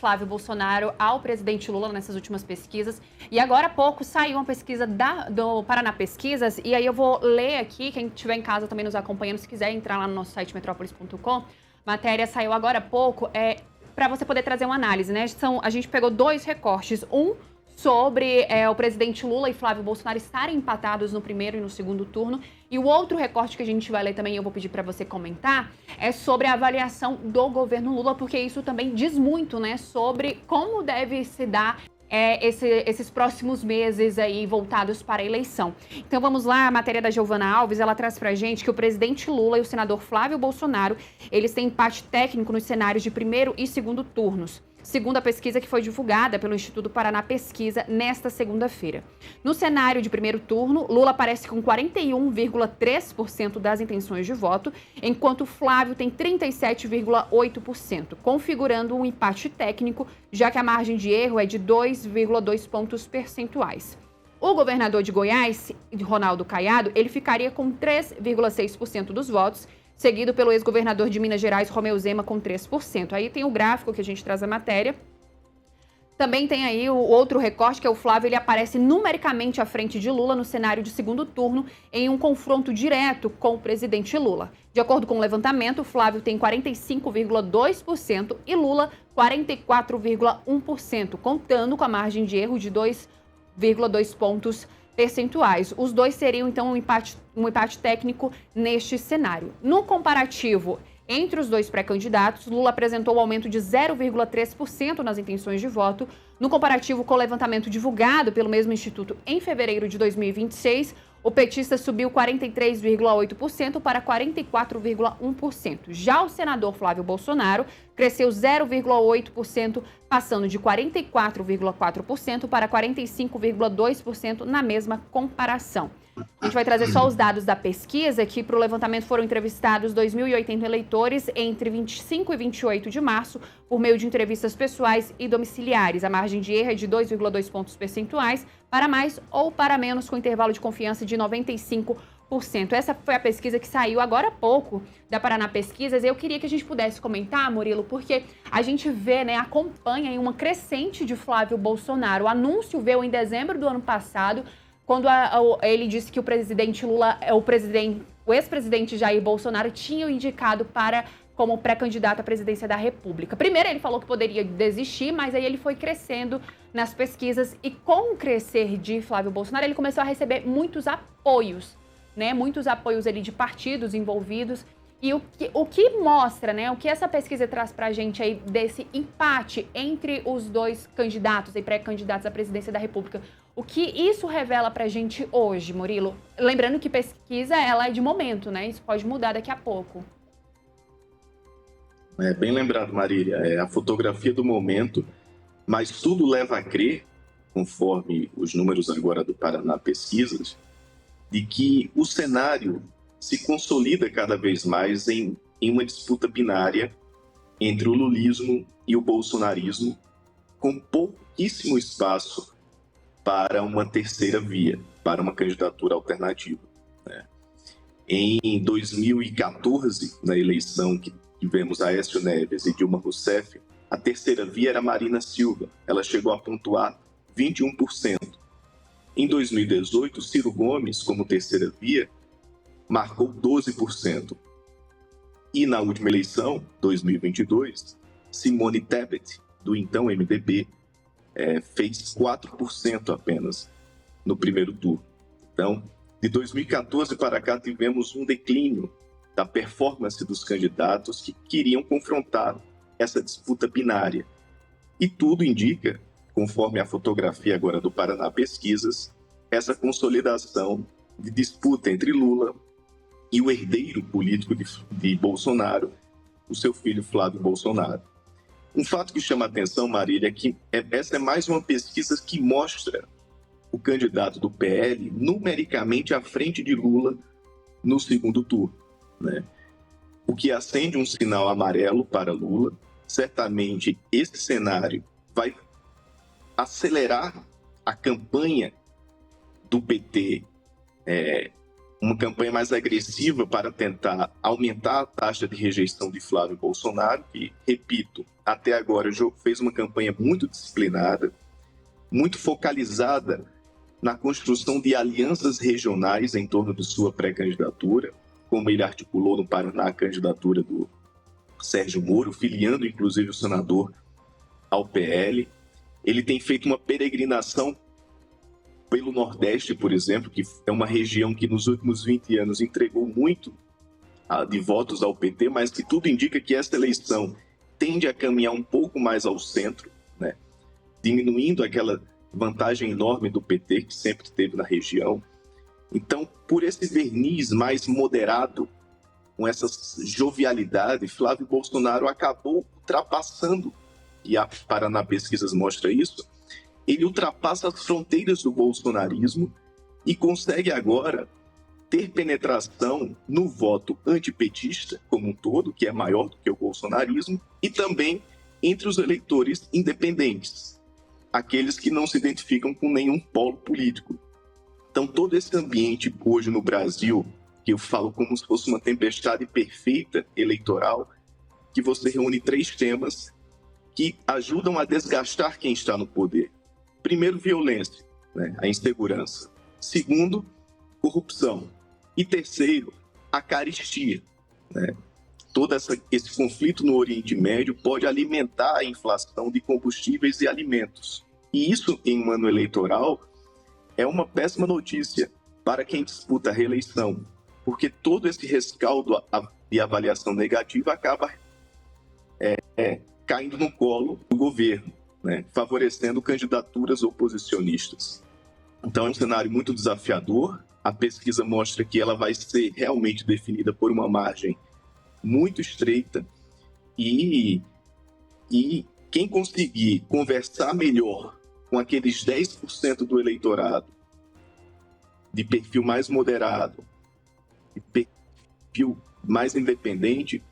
Flávio Bolsonaro ao presidente Lula nessas últimas pesquisas. E agora há pouco saiu uma pesquisa do Paraná Pesquisas, e aí eu vou ler aqui, quem estiver em casa também nos acompanhando, se quiser entrar lá no nosso site metrópolis.com, matéria saiu agora há pouco, para você poder trazer uma análise, né? A gente pegou 2 recortes, um sobre o presidente Lula e Flávio Bolsonaro estarem empatados no primeiro e no segundo turno. E o outro recorte que a gente vai ler também, eu vou pedir para você comentar, é sobre a avaliação do governo Lula, porque isso também diz muito, né, sobre como deve se dar esses próximos meses aí voltados para a eleição. Então vamos lá, a matéria da Giovana Alves, ela traz pra gente que o presidente Lula e o senador Flávio Bolsonaro, eles têm empate técnico nos cenários de primeiro e segundo turnos, segundo a pesquisa que foi divulgada pelo Instituto Paraná Pesquisa nesta segunda-feira. No cenário de primeiro turno, Lula aparece com 41,3% das intenções de voto, enquanto Flávio tem 37,8%, configurando um empate técnico, já que a margem de erro é de 2,2 pontos percentuais. O governador de Goiás, Ronaldo Caiado, ele ficaria com 3,6% dos votos, seguido pelo ex-governador de Minas Gerais, Romeu Zema, com 3%. Aí tem o gráfico que a gente traz a matéria. Também tem aí o outro recorte, que é o Flávio, ele aparece numericamente à frente de Lula no cenário de segundo turno, em um confronto direto com o presidente Lula. De acordo com o levantamento, Flávio tem 45,2% e Lula 44,1%, contando com a margem de erro de 2,2 pontos percentuais. Os dois seriam, então, um empate técnico neste cenário. No comparativo entre os dois pré-candidatos, Lula apresentou um aumento de 0,3% nas intenções de voto. No comparativo com o levantamento divulgado pelo mesmo instituto em fevereiro de 2026, o petista subiu 43,8% para 44,1%. Já o senador Flávio Bolsonaro cresceu 0,8%, passando de 44,4% para 45,2% na mesma comparação. A gente vai trazer só os dados da pesquisa, que para o levantamento foram entrevistados 2.080 eleitores entre 25 e 28 de março, por meio de entrevistas pessoais e domiciliares. A margem de erro é de 2,2 pontos percentuais, para mais ou para menos, com intervalo de confiança de 95%. Essa foi a pesquisa que saiu agora há pouco da Paraná Pesquisas. Eu queria que a gente pudesse comentar, Murilo, porque a gente vê, né, acompanha aí uma crescente de Flávio Bolsonaro. O anúncio veio em dezembro do ano passado, quando ele disse que o presidente Lula, o ex-presidente Jair Bolsonaro tinha o indicado como pré-candidato à presidência da República. Primeiro ele falou que poderia desistir, mas aí ele foi crescendo nas pesquisas e com o crescer de Flávio Bolsonaro, ele começou a receber muitos apoios, né? Muitos apoios ali de partidos envolvidos. E o que mostra, né? O que essa pesquisa traz pra gente aí desse empate entre os dois candidatos e pré-candidatos à presidência da República? O que isso revela pra gente hoje, Murilo? Lembrando que pesquisa, ela é de momento, né? Isso pode mudar daqui a pouco. Bem lembrado, Marília. É a fotografia do momento, mas tudo leva a crer, conforme os números agora do Paraná Pesquisas, de que o cenário se consolida cada vez mais em uma disputa binária entre o lulismo e o bolsonarismo, com pouquíssimo espaço para uma terceira via, para uma candidatura alternativa, né? Em 2014, na eleição que tivemos Aécio Neves e Dilma Rousseff, a terceira via era Marina Silva. Ela chegou a pontuar 21%. Em 2018, Ciro Gomes, como terceira via, marcou 12%. E na última eleição, 2022, Simone Tebet, do então MDB, fez 4% apenas no primeiro turno. Então, de 2014 para cá, tivemos um declínio da performance dos candidatos que queriam confrontar essa disputa binária. E tudo indica, conforme a fotografia agora do Paraná Pesquisas, essa consolidação de disputa entre Lula e o herdeiro político de Bolsonaro, o seu filho Flávio Bolsonaro. Um fato que chama a atenção, Marília, é que essa é mais uma pesquisa que mostra o candidato do PL numericamente à frente de Lula no segundo turno, né? O que acende um sinal amarelo para Lula. Certamente esse cenário vai acelerar a campanha do PT uma campanha mais agressiva para tentar aumentar a taxa de rejeição de Flávio Bolsonaro, que, repito, até agora fez uma campanha muito disciplinada, muito focalizada na construção de alianças regionais em torno de sua pré-candidatura, como ele articulou no Paraná a candidatura do Sérgio Moro, filiando inclusive o senador ao PL. Ele tem feito uma peregrinação pelo Nordeste, por exemplo, que é uma região que nos últimos 20 anos entregou muito de votos ao PT, mas que tudo indica que essa eleição tende a caminhar um pouco mais ao centro, né? Diminuindo aquela vantagem enorme do PT que sempre teve na região. Então, por esse verniz mais moderado, com essa jovialidade, Flávio Bolsonaro acabou ultrapassando, e a Paraná Pesquisas mostra isso, ele ultrapassa as fronteiras do bolsonarismo e consegue agora ter penetração no voto antipetista como um todo, que é maior do que o bolsonarismo, e também entre os eleitores independentes, aqueles que não se identificam com nenhum polo político. Então, todo esse ambiente hoje no Brasil, que eu falo como se fosse uma tempestade perfeita eleitoral, que você reúne 3 temas que ajudam a desgastar quem está no poder. Primeiro, violência, né? A insegurança. Segundo, corrupção. E terceiro, a carestia, né? Todo esse conflito no Oriente Médio pode alimentar a inflação de combustíveis e alimentos. E isso, em um ano eleitoral, é uma péssima notícia para quem disputa a reeleição, porque todo esse rescaldo de avaliação negativa acaba caindo no colo do governo, né, favorecendo candidaturas oposicionistas. Então é um cenário muito desafiador. A pesquisa mostra que ela vai ser realmente definida por uma margem muito estreita e quem conseguir conversar melhor com aqueles 10% do eleitorado de perfil mais moderado, de perfil mais independente,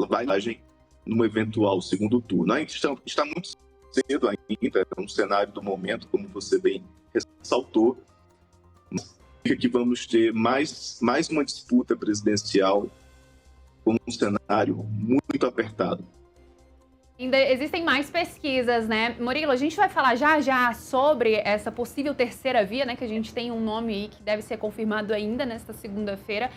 vai no eventual segundo turno. Ainda está muito cedo ainda, é um cenário do momento, como você bem ressaltou, que vamos ter mais uma disputa presidencial com um cenário muito apertado. Ainda existem mais pesquisas, né? Murilo, a gente vai falar já sobre essa possível terceira via, né? Que a gente tem um nome aí que deve ser confirmado ainda nesta segunda-feira.